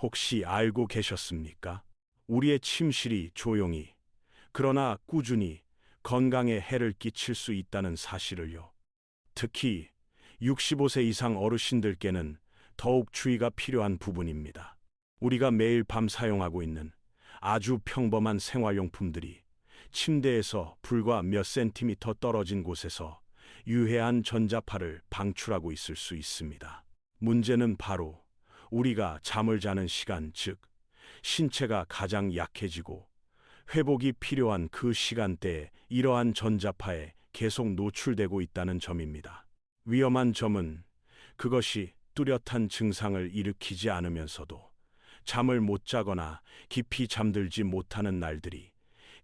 혹시 알고 계셨습니까? 우리의 침실이 조용히, 그러나 꾸준히 건강에 해를 끼칠 수 있다는 사실을요. 특히 65세 이상 어르신들께는 더욱 주의가 필요한 부분입니다. 우리가 매일 밤 사용하고 있는 아주 평범한 생활용품들이 침대에서 불과 몇 센티미터 떨어진 곳에서 유해한 전자파를 방출하고 있을 수 있습니다. 문제는 바로 우리가 잠을 자는 시간, 즉 신체가 가장 약해지고 회복이 필요한 그 시간대에 이러한 전자파에 계속 노출되고 있다는 점입니다. 위험한 점은 그것이 뚜렷한 증상을 일으키지 않으면서도 잠을 못 자거나 깊이 잠들지 못하는 날들이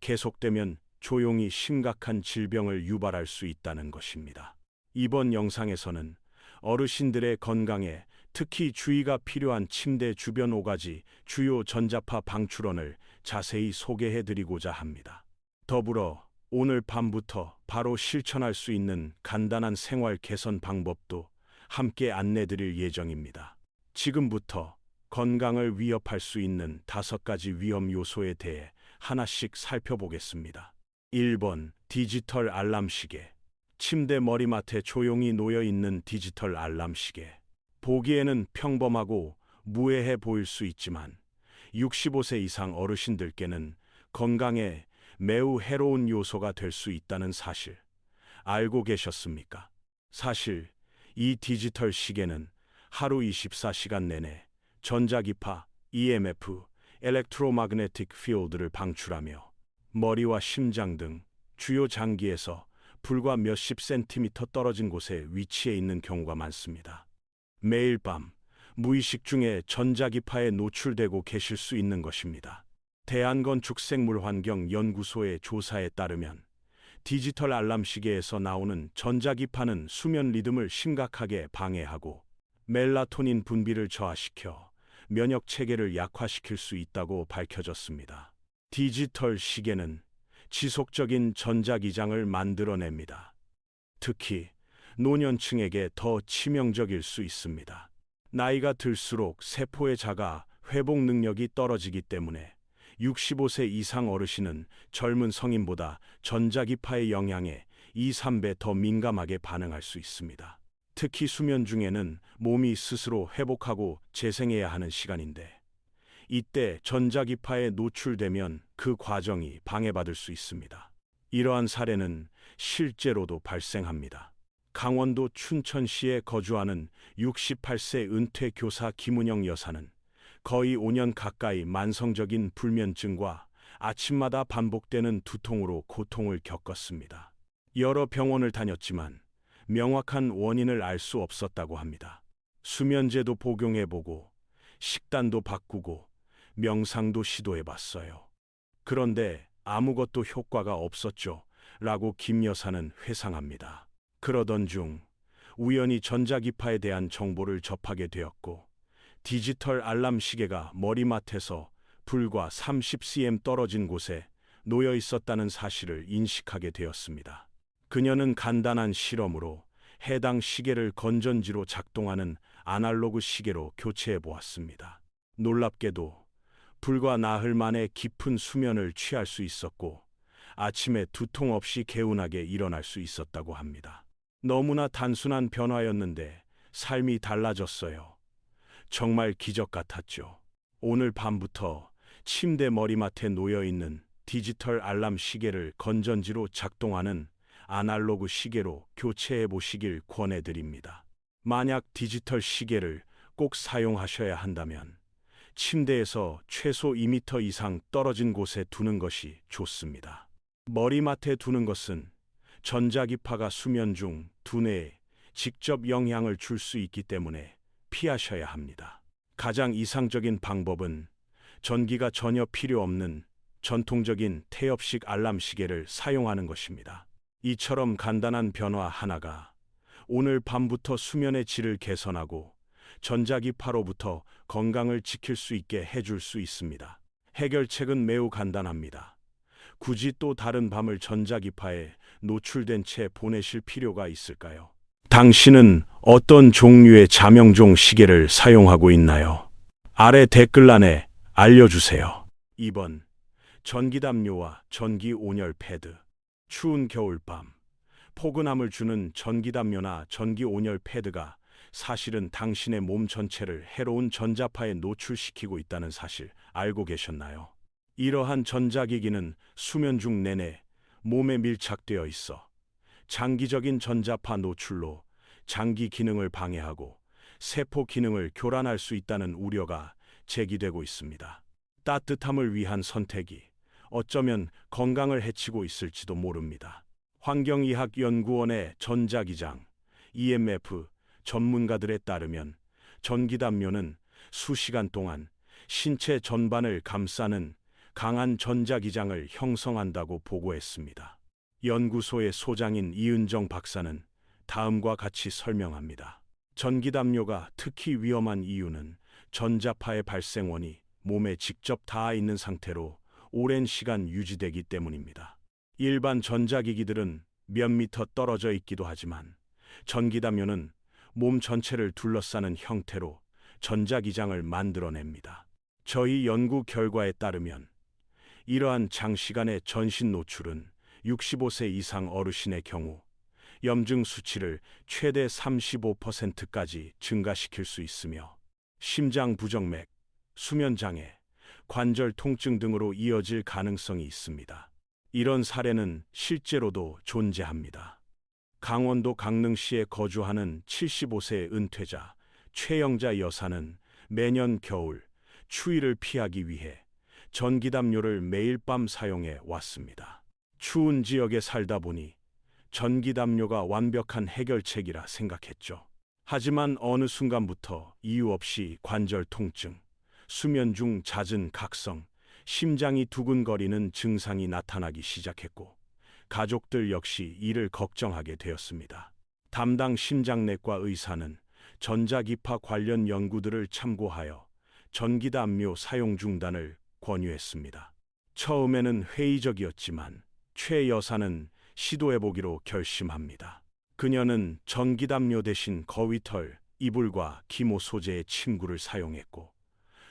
계속되면 조용히 심각한 질병을 유발할 수 있다는 것입니다. 이번 영상에서는 어르신들의 건강에 특히 주의가 필요한 침대 주변 5가지 주요 전자파 방출원을 자세히 소개해 드리고자 합니다. 더불어 오늘 밤부터 바로 실천할 수 있는 간단한 생활 개선 방법도 함께 안내 드릴 예정입니다. 지금부터 건강을 위협할 수 있는 5가지 위험 요소에 대해 하나씩 살펴보겠습니다. 1번, 디지털 알람 시계. 침대 머리맡에 조용히 놓여 있는 디지털 알람 시계. 보기에는 평범하고 무해해 보일 수 있지만 65세 이상 어르신들께는 건강에 매우 해로운 요소가 될 수 있다는 사실 알고 계셨습니까? 사실 이 디지털 시계는 하루 24시간 내내 전자기파, EMF, Electromagnetic Field를 방출하며 머리와 심장 등 주요 장기에서 불과 몇십 센티미터 떨어진 곳에 위치해 있는 경우가 많습니다. 매일 밤 무의식 중에 전자기파에 노출되고 계실 수 있는 것입니다. 대한건축생물환경연구소의 조사에 따르면 디지털 알람 시계에서 나오는 전자기파는 수면 리듬을 심각하게 방해하고 멜라토닌 분비를 저하시켜 면역 체계를 약화시킬 수 있다고 밝혀졌습니다. 디지털 시계는 지속적인 전자기장을 만들어냅니다. 특히 노년층에게 더 치명적일 수 있습니다. 나이가 들수록 세포의 자가 회복 능력이 떨어지기 때문에 65세 이상 어르신은 젊은 성인보다 전자기파의 영향에 2, 3배 더 민감하게 반응할 수 있습니다. 특히 수면 중에는 몸이 스스로 회복하고 재생해야 하는 시간인데 이때 전자기파에 노출되면 그 과정이 방해받을 수 있습니다. 이러한 사례는 실제로도 발생합니다. 강원도 춘천시에 거주하는 68세 은퇴 교사 김은영 여사는 거의 5년 가까이 만성적인 불면증과 아침마다 반복되는 두통으로 고통을 겪었습니다. 여러 병원을 다녔지만 명확한 원인을 알 수 없었다고 합니다. 수면제도 복용해보고 식단도 바꾸고 명상도 시도해봤어요. 그런데 아무것도 효과가 없었죠. 라고 김 여사는 회상합니다. 그러던 중 우연히 전자기파에 대한 정보를 접하게 되었고 디지털 알람 시계가 머리맡에서 불과 30cm 떨어진 곳에 놓여 있었다는 사실을 인식하게 되었습니다. 그녀는 간단한 실험으로 해당 시계를 건전지로 작동하는 아날로그 시계로 교체해 보았습니다. 놀랍게도 불과 나흘 만에 깊은 수면을 취할 수 있었고 아침에 두통 없이 개운하게 일어날 수 있었다고 합니다. 너무나 단순한 변화였는데 삶이 달라졌어요. 정말 기적 같았죠. 오늘 밤부터 침대 머리맡에 놓여 있는 디지털 알람 시계를 건전지로 작동하는 아날로그 시계로 교체해 보시길 권해드립니다. 만약 디지털 시계를 꼭 사용하셔야 한다면 침대에서 최소 2m 이상 떨어진 곳에 두는 것이 좋습니다. 머리맡에 두는 것은 전자기파가 수면 중 두뇌에 직접 영향을 줄 수 있기 때문에 피하셔야 합니다. 가장 이상적인 방법은 전기가 전혀 필요 없는 전통적인 태엽식 알람 시계를 사용하는 것입니다. 이처럼 간단한 변화 하나가 오늘 밤부터 수면의 질을 개선하고 전자기파로부터 건강을 지킬 수 있게 해줄 수 있습니다. 해결책은 매우 간단합니다. 굳이 또 다른 밤을 전자기파에 노출된 채 보내실 필요가 있을까요? 당신은 어떤 종류의 자명종 시계를 사용하고 있나요? 아래 댓글란에 알려주세요. 2번. 전기담요와 전기 온열 패드. 추운 겨울밤, 포근함을 주는 전기담요나 전기 온열 패드가 사실은 당신의 몸 전체를 해로운 전자파에 노출시키고 있다는 사실 알고 계셨나요? 이러한 전자기기는 수면 중 내내 몸에 밀착되어 있어 장기적인 전자파 노출로 장기 기능을 방해하고 세포 기능을 교란할 수 있다는 우려가 제기되고 있습니다. 따뜻함을 위한 선택이 어쩌면 건강을 해치고 있을지도 모릅니다. 환경의학연구원의 전자기장 EMF 전문가들에 따르면 전기담요는 수시간 동안 신체 전반을 감싸는 강한 전자기장을 형성한다고 보고했습니다. 연구소의 소장인 이은정 박사는 다음과 같이 설명합니다. 전기담요가 특히 위험한 이유는 전자파의 발생원이 몸에 직접 닿아 있는 상태로 오랜 시간 유지되기 때문입니다. 일반 전자기기들은 몇 미터 떨어져 있기도 하지만 전기담요는 몸 전체를 둘러싸는 형태로 전자기장을 만들어냅니다. 저희 연구 결과에 따르면 이러한 장시간의 전신 노출은 65세 이상 어르신의 경우 염증 수치를 최대 35%까지 증가시킬 수 있으며 심장 부정맥, 수면 장애, 관절 통증 등으로 이어질 가능성이 있습니다. 이런 사례는 실제로도 존재합니다. 강원도 강릉시에 거주하는 75세 은퇴자 최영자 여사는 매년 겨울 추위를 피하기 위해 전기담요를 매일 밤 사용해 왔습니다. 추운 지역에 살다 보니 전기담요가 완벽한 해결책이라 생각했죠. 하지만 어느 순간부터 이유 없이 관절 통증, 수면 중 잦은 각성, 심장이 두근거리는 증상이 나타나기 시작했고 가족들 역시 이를 걱정하게 되었습니다. 담당 심장내과 의사는 전자기파 관련 연구들을 참고하여 전기담요 사용 중단을 권유했습니다. 처음에는 회의적이었지만 최 여사는 시도해보기로 결심합니다. 그녀는 전기담요 대신 거위털, 이불과 기모 소재의 침구를 사용했고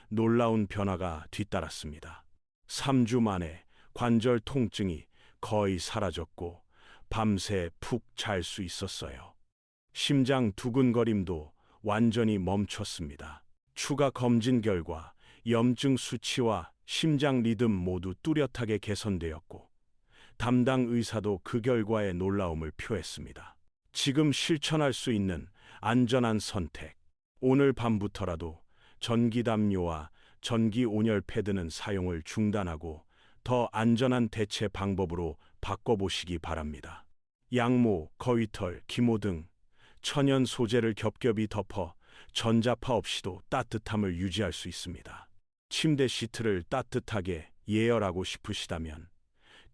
놀라운 변화가 뒤따랐습니다. 3주 만에 관절 통증이 거의 사라졌고 밤새 푹 잘 수 있었어요. 심장 두근거림도 완전히 멈췄습니다. 추가 검진 결과 염증 수치와 심장 리듬 모두 뚜렷하게 개선되었고 담당 의사도 그 결과에 놀라움을 표했습니다. 지금 실천할 수 있는 안전한 선택. 오늘 밤부터라도 전기담요와 전기 온열 패드는 사용을 중단하고 더 안전한 대체 방법으로 바꿔보시기 바랍니다. 양모, 거위털, 기모 등 천연 소재를 겹겹이 덮어 전자파 없이도 따뜻함을 유지할 수 있습니다. 침대 시트를 따뜻하게 예열하고 싶으시다면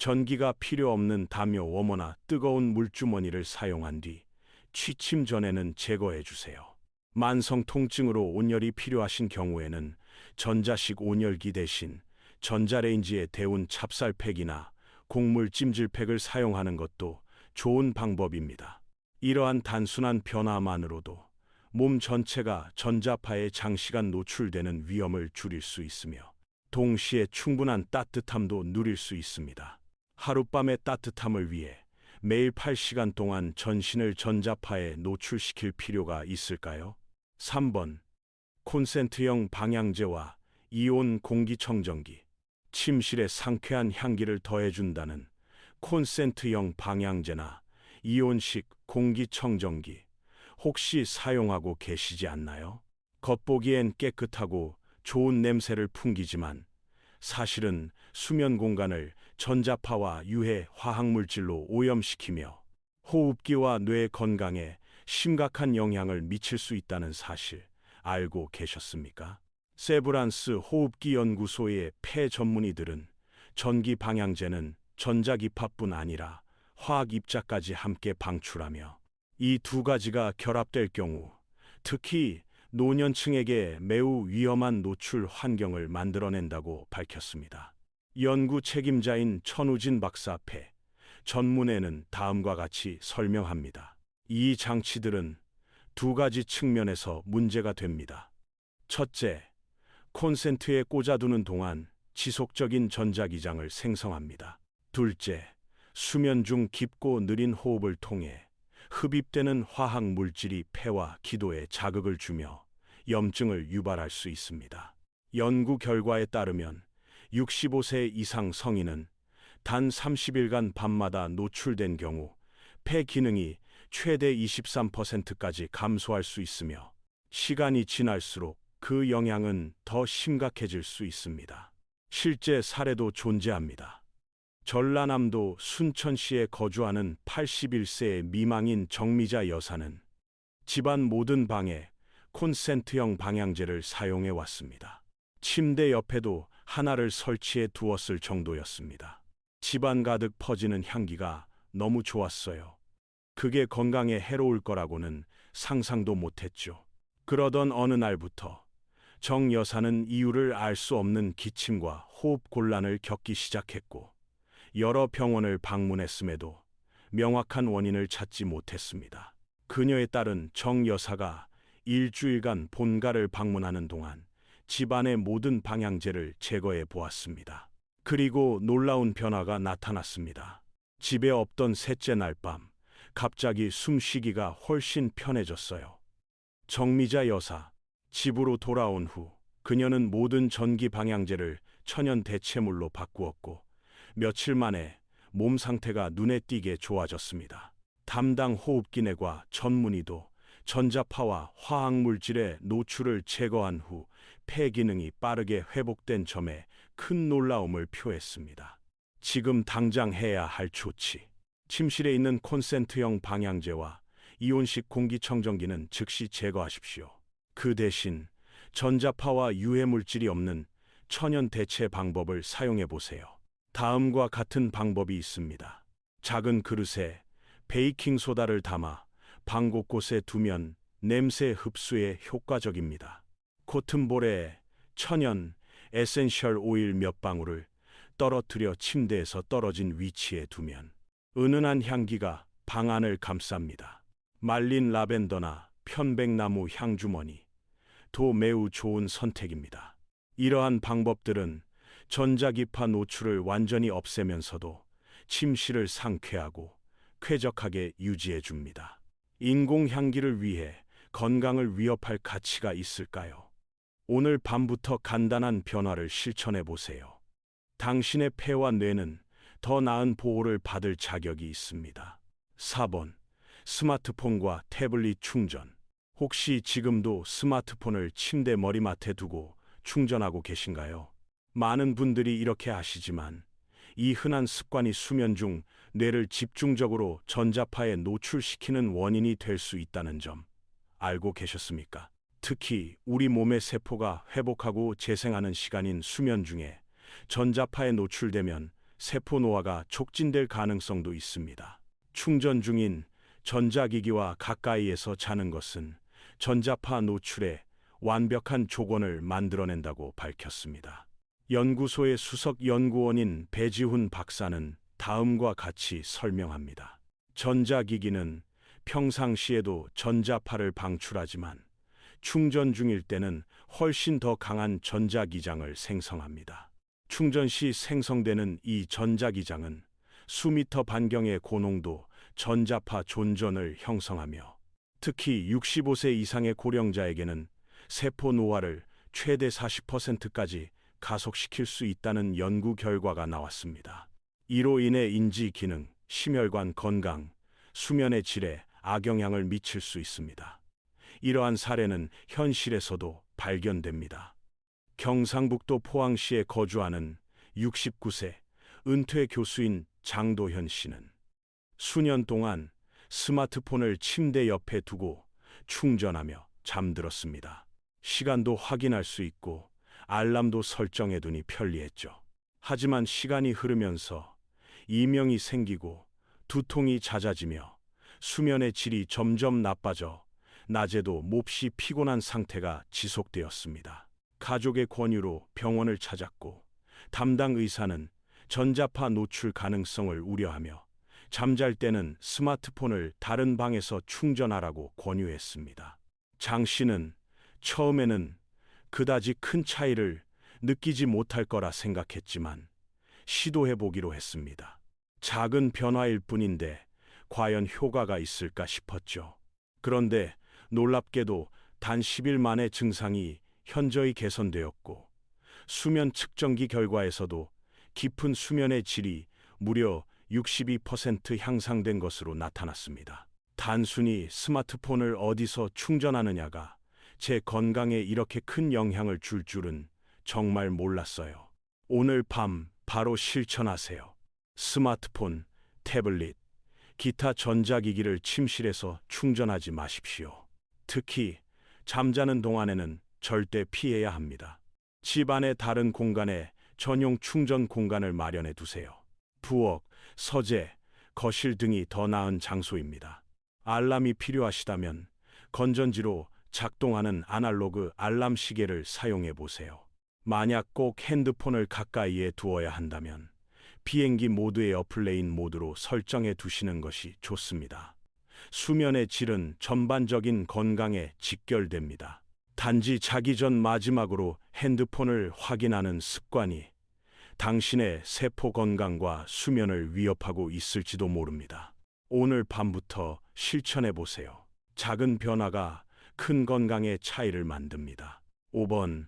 전기가 필요 없는 담요 워머나 뜨거운 물주머니를 사용한 뒤 취침 전에는 제거해 주세요. 만성 통증으로 온열이 필요하신 경우에는 전자식 온열기 대신 전자레인지에 데운 찹쌀팩이나 곡물 찜질팩을 사용하는 것도 좋은 방법입니다. 이러한 단순한 변화만으로도 몸 전체가 전자파에 장시간 노출되는 위험을 줄일 수 있으며 동시에 충분한 따뜻함도 누릴 수 있습니다. 하룻밤의 따뜻함을 위해 매일 8시간 동안 전신을 전자파에 노출시킬 필요가 있을까요? 3번. 콘센트형 방향제와 이온 공기청정기. 침실에 상쾌한 향기를 더해준다는 콘센트형 방향제나 이온식 공기청정기. 혹시 사용하고 계시지 않나요? 겉보기엔 깨끗하고 좋은 냄새를 풍기지만 사실은 수면 공간을 전자파와 유해 화학물질로 오염시키며 호흡기와 뇌 건강에 심각한 영향을 미칠 수 있다는 사실 알고 계셨습니까? 세브란스 호흡기 연구소의 폐 전문의들은 전기 방향제는 전자기파뿐 아니라 화학 입자까지 함께 방출하며 이 두 가지가 결합될 경우 특히 노년층에게 매우 위험한 노출 환경을 만들어낸다고 밝혔습니다. 연구 책임자인 천우진 박사 폐 전문의는 다음과 같이 설명합니다. 이 장치들은 두 가지 측면에서 문제가 됩니다. 첫째, 콘센트에 꽂아두는 동안 지속적인 전자기장을 생성합니다. 둘째, 수면 중 깊고 느린 호흡을 통해 흡입되는 화학 물질이 폐와 기도에 자극을 주며 염증을 유발할 수 있습니다. 연구 결과에 따르면 65세 이상 성인은 단 30일간 밤마다 노출된 경우 폐 기능이 최대 23%까지 감소할 수 있으며 시간이 지날수록 그 영향은 더 심각해질 수 있습니다. 실제 사례도 존재합니다. 전라남도 순천시에 거주하는 81세 미망인 정미자 여사는 집안 모든 방에 콘센트형 방향제를 사용해 왔습니다. 침대 옆에도 하나를 설치해 두었을 정도였습니다. 집안 가득 퍼지는 향기가 너무 좋았어요. 그게 건강에 해로울 거라고는 상상도 못했죠. 그러던 어느 날부터 정 여사는 이유를 알 수 없는 기침과 호흡 곤란을 겪기 시작했고 여러 병원을 방문했음에도 명확한 원인을 찾지 못했습니다. 그녀의 딸은 정 여사가 일주일간 본가를 방문하는 동안 집안의 모든 방향제를 제거해 보았습니다. 그리고 놀라운 변화가 나타났습니다. 집에 없던 셋째 날 밤, 갑자기 숨쉬기가 훨씬 편해졌어요. 정미자 여사, 집으로 돌아온 후 그녀는 모든 전기 방향제를 천연 대체물로 바꾸었고 며칠 만에 몸 상태가 눈에 띄게 좋아졌습니다. 담당 호흡기내과 전문의도 전자파와 화학물질의 노출을 제거한 후 폐 기능이 빠르게 회복된 점에 큰 놀라움을 표했습니다. 지금 당장 해야 할 조치. 침실에 있는 콘센트형 방향제와 이온식 공기청정기는 즉시 제거하십시오. 그 대신 전자파와 유해물질이 없는 천연 대체 방법을 사용해 보세요. 다음과 같은 방법이 있습니다. 작은 그릇에 베이킹소다를 담아 방 곳곳에 두면 냄새 흡수에 효과적입니다. 코튼 볼에 천연 에센셜 오일 몇 방울을 떨어뜨려 침대에서 떨어진 위치에 두면 은은한 향기가 방 안을 감쌉니다. 말린 라벤더나 편백나무 향주머니 도 매우 좋은 선택입니다. 이러한 방법들은 전자기파 노출을 완전히 없애면서도 침실을 상쾌하고 쾌적하게 유지해 줍니다. 인공향기를 위해 건강을 위협할 가치가 있을까요? 오늘 밤부터 간단한 변화를 실천해 보세요. 당신의 폐와 뇌는 더 나은 보호를 받을 자격이 있습니다. 4번. 스마트폰과 태블릿 충전. 혹시 지금도 스마트폰을 침대 머리맡에 두고 충전하고 계신가요? 많은 분들이 이렇게 하시지만 이 흔한 습관이 수면 중 뇌를 집중적으로 전자파에 노출시키는 원인이 될 수 있다는 점 알고 계셨습니까? 특히 우리 몸의 세포가 회복하고 재생하는 시간인 수면 중에 전자파에 노출되면 세포 노화가 촉진될 가능성도 있습니다. 충전 중인 전자기기와 가까이에서 자는 것은 전자파 노출에 완벽한 조건을 만들어낸다고 밝혔습니다. 연구소의 수석 연구원인 배지훈 박사는 다음과 같이 설명합니다. 전자기기는 평상시에도 전자파를 방출하지만 충전 중일 때는 훨씬 더 강한 전자기장을 생성합니다. 충전 시 생성되는 이 전자기장은 수미터 반경의 고농도 전자파 존전을 형성하며 특히 65세 이상의 고령자에게는 세포 노화를 최대 40%까지 가속시킬 수 있다는 연구 결과가 나왔습니다. 이로 인해 인지 기능, 심혈관 건강, 수면의 질에 악영향을 미칠 수 있습니다. 이러한 사례는 현실에서도 발견됩니다. 경상북도 포항시에 거주하는 69세 은퇴 교수인 장도현 씨는 수년 동안 스마트폰을 침대 옆에 두고 충전하며 잠들었습니다. 시간도 확인할 수 있고 알람도 설정해두니 편리했죠. 하지만 시간이 흐르면서 이명이 생기고 두통이 잦아지며 수면의 질이 점점 나빠져 낮에도 몹시 피곤한 상태가 지속되었습니다. 가족의 권유로 병원을 찾았고 담당 의사는 전자파 노출 가능성을 우려하며 잠잘 때는 스마트폰을 다른 방에서 충전하라고 권유했습니다. 장 씨는 처음에는 그다지 큰 차이를 느끼지 못할 거라 생각했지만 시도해 보기로 했습니다. 작은 변화일 뿐인데 과연 효과가 있을까 싶었죠. 그런데 놀랍게도 단 10일 만에 증상이 현저히 개선되었고 수면 측정기 결과에서도 깊은 수면의 질이 무려 62% 향상된 것으로 나타났습니다. 단순히 스마트폰을 어디서 충전하느냐가 제 건강에 이렇게 큰 영향을 줄 줄은 정말 몰랐어요. 오늘 밤 바로 실천하세요. 스마트폰, 태블릿, 기타 전자기기를 침실에서 충전하지 마십시오. 특히 잠자는 동안에는 절대 피해야 합니다. 집안의 다른 공간에 전용 충전 공간을 마련해 두세요. 부엌, 서재, 거실 등이 더 나은 장소입니다. 알람이 필요하시다면 건전지로 작동하는 아날로그 알람 시계를 사용해 보세요. 만약 꼭 핸드폰을 가까이에 두어야 한다면 비행기 모드 에어플레인 모드로 설정해 두시는 것이 좋습니다. 수면의 질은 전반적인 건강에 직결됩니다. 단지 자기 전 마지막으로 핸드폰을 확인하는 습관이 당신의 세포 건강과 수면을 위협하고 있을지도 모릅니다. 오늘 밤부터 실천해 보세요. 작은 변화가 큰 건강의 차이를 만듭니다. 5번.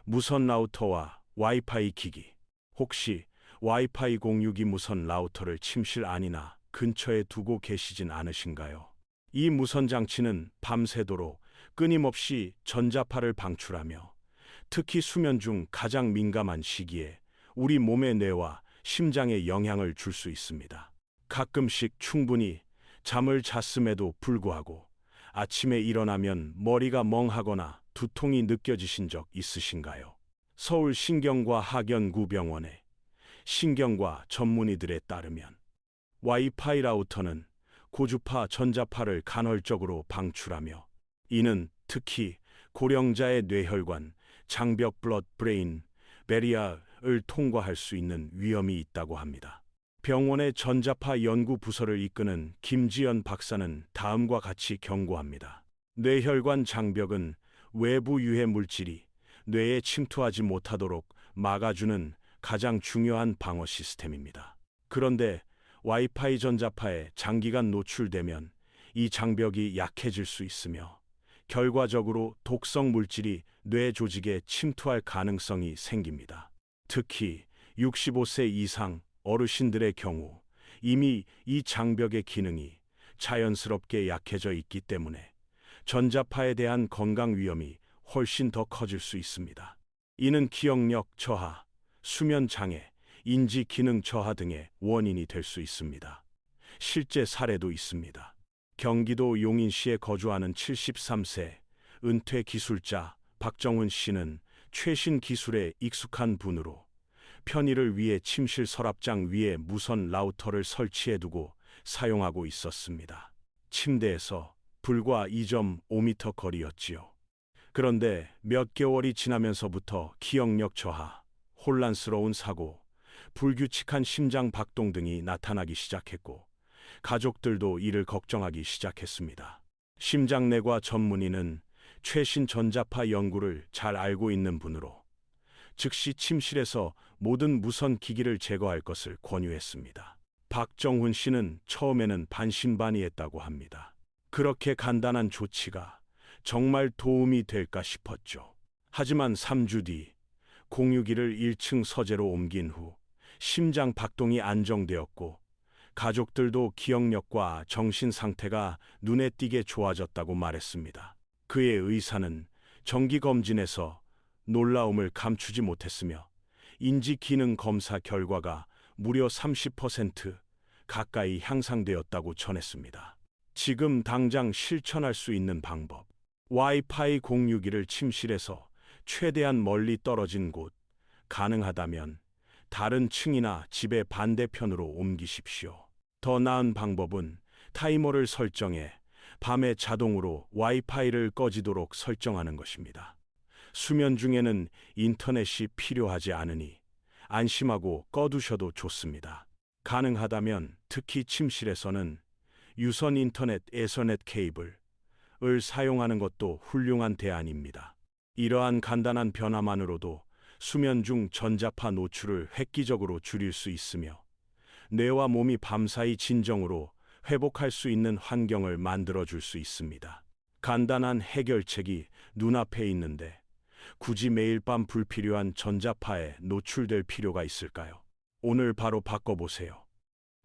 무선 라우터와 와이파이 기기. 혹시 와이파이 공유기 무선 라우터를 침실 안이나 근처에 두고 계시진 않으신가요? 이 무선 장치는 밤새도록 끊임없이 전자파를 방출하며 특히 수면 중 가장 민감한 시기에 우리 몸의 뇌와 심장에 영향을 줄 수 있습니다. 가끔씩 충분히 잠을 잤음에도 불구하고 아침에 일어나면 머리가 멍하거나 두통이 느껴지신 적 있으신가요? 서울 신경과학연구병원의 신경과 전문의들에 따르면 와이파이 라우터는 고주파 전자파를 간헐적으로 방출하며 이는 특히 고령자의 뇌혈관, 장벽 블러드 브레인 베리어를 통과할 수 있는 위험이 있다고 합니다. 병원의 전자파 연구 부서를 이끄는 김지연 박사는 다음과 같이 경고합니다. 뇌혈관 장벽은 외부 유해 물질이 뇌에 침투하지 못하도록 막아주는 가장 중요한 방어 시스템입니다. 그런데 와이파이 전자파에 장기간 노출되면 이 장벽이 약해질 수 있으며 결과적으로 독성 물질이 뇌 조직에 침투할 가능성이 생깁니다. 특히 65세 이상 어르신들의 경우 이미 이 장벽의 기능이 자연스럽게 약해져 있기 때문에 전자파에 대한 건강 위험이 훨씬 더 커질 수 있습니다. 이는 기억력 저하, 수면 장애, 인지 기능 저하 등의 원인이 될 수 있습니다. 실제 사례도 있습니다. 경기도 용인시에 거주하는 73세 은퇴 기술자 박정훈 씨는 최신 기술에 익숙한 분으로 편의를 위해 침실 서랍장 위에 무선 라우터를 설치해두고 사용하고 있었습니다. 침대에서 불과 2.5m 거리였지요. 그런데 몇 개월이 지나면서부터 기억력 저하, 혼란스러운 사고, 불규칙한 심장 박동 등이 나타나기 시작했고 가족들도 이를 걱정하기 시작했습니다. 심장내과 전문의는 최신 전자파 연구를 잘 알고 있는 분으로 즉시 침실에서 모든 무선 기기를 제거할 것을 권유했습니다. 박정훈 씨는 처음에는 반신반의했다고 합니다. 그렇게 간단한 조치가 정말 도움이 될까 싶었죠. 하지만 3주 뒤 공유기를 1층 서재로 옮긴 후 심장 박동이 안정되었고 가족들도 기억력과 정신 상태가 눈에 띄게 좋아졌다고 말했습니다. 그의 의사는 정기검진에서 놀라움을 감추지 못했으며 인지 기능 검사 결과가 무려 30% 가까이 향상되었다고 전했습니다. 지금 당장 실천할 수 있는 방법. 와이파이 공유기를 침실에서 최대한 멀리 떨어진 곳, 가능하다면 다른 층이나 집의 반대편으로 옮기십시오. 더 나은 방법은 타이머를 설정해 밤에 자동으로 와이파이를 꺼지도록 설정하는 것입니다. 수면 중에는 인터넷이 필요하지 않으니 안심하고 꺼두셔도 좋습니다. 가능하다면 특히 침실에서는 유선 인터넷 에서넷 케이블을 사용하는 것도 훌륭한 대안입니다. 이러한 간단한 변화만으로도 수면 중 전자파 노출을 획기적으로 줄일 수 있으며 뇌와 몸이 밤사이 진정으로 회복할 수 있는 환경을 만들어 줄 수 있습니다. 간단한 해결책이 눈앞에 있는데 굳이 매일 밤 불필요한 전자파에 노출될 필요가 있을까요? 오늘 바로 바꿔보세요.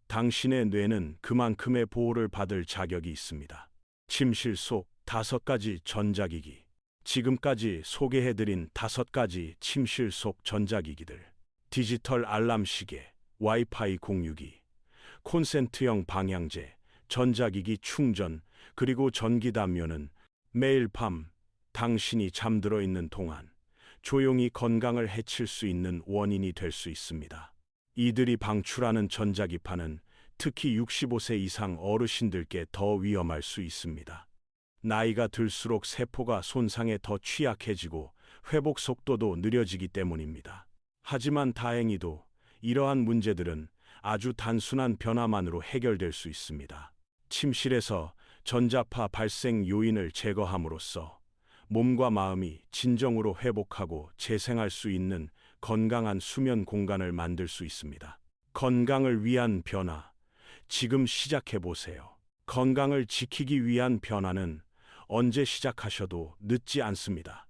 당신의 뇌는 그만큼의 보호를 받을 자격이 있습니다. 침실 속 5가지 전자기기. 지금까지 소개해드린 5가지 침실 속 전자기기들. 디지털 알람 시계, 와이파이 공유기, 콘센트형 방향제, 전자기기 충전, 그리고 전기 담요는 매일 밤 당신이 잠들어 있는 동안 조용히 건강을 해칠 수 있는 원인이 될 수 있습니다. 이들이 방출하는 전자기파는 특히 65세 이상 어르신들께 더 위험할 수 있습니다. 나이가 들수록 세포가 손상에 더 취약해지고 회복 속도도 느려지기 때문입니다. 하지만 다행히도 이러한 문제들은 아주 단순한 변화만으로 해결될 수 있습니다. 침실에서 전자파 발생 요인을 제거함으로써 몸과 마음이 진정으로 회복하고 재생할 수 있는 건강한 수면 공간을 만들 수 있습니다. 건강을 위한 변화, 지금 시작해 보세요. 건강을 지키기 위한 변화는 언제 시작하셔도 늦지 않습니다.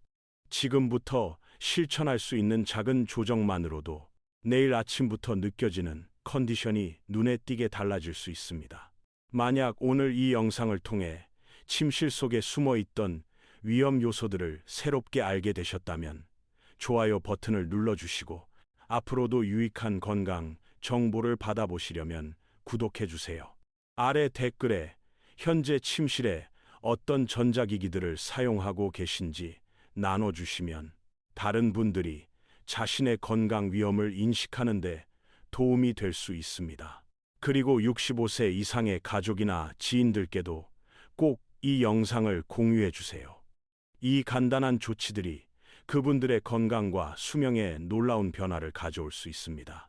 지금부터 실천할 수 있는 작은 조정만으로도 내일 아침부터 느껴지는 컨디션이 눈에 띄게 달라질 수 있습니다. 만약 오늘 이 영상을 통해 침실 속에 숨어 있던 위험 요소들을 새롭게 알게 되셨다면 좋아요 버튼을 눌러주시고 앞으로도 유익한 건강 정보를 받아보시려면 구독해주세요. 아래 댓글에 현재 침실에 어떤 전자기기들을 사용하고 계신지 나눠주시면 다른 분들이 자신의 건강 위험을 인식하는 데 도움이 될 수 있습니다. 그리고 65세 이상의 가족이나 지인들께도 꼭 이 영상을 공유해 주세요. 이 간단한 조치들이 그분들의 건강과 수명에 놀라운 변화를 가져올 수 있습니다.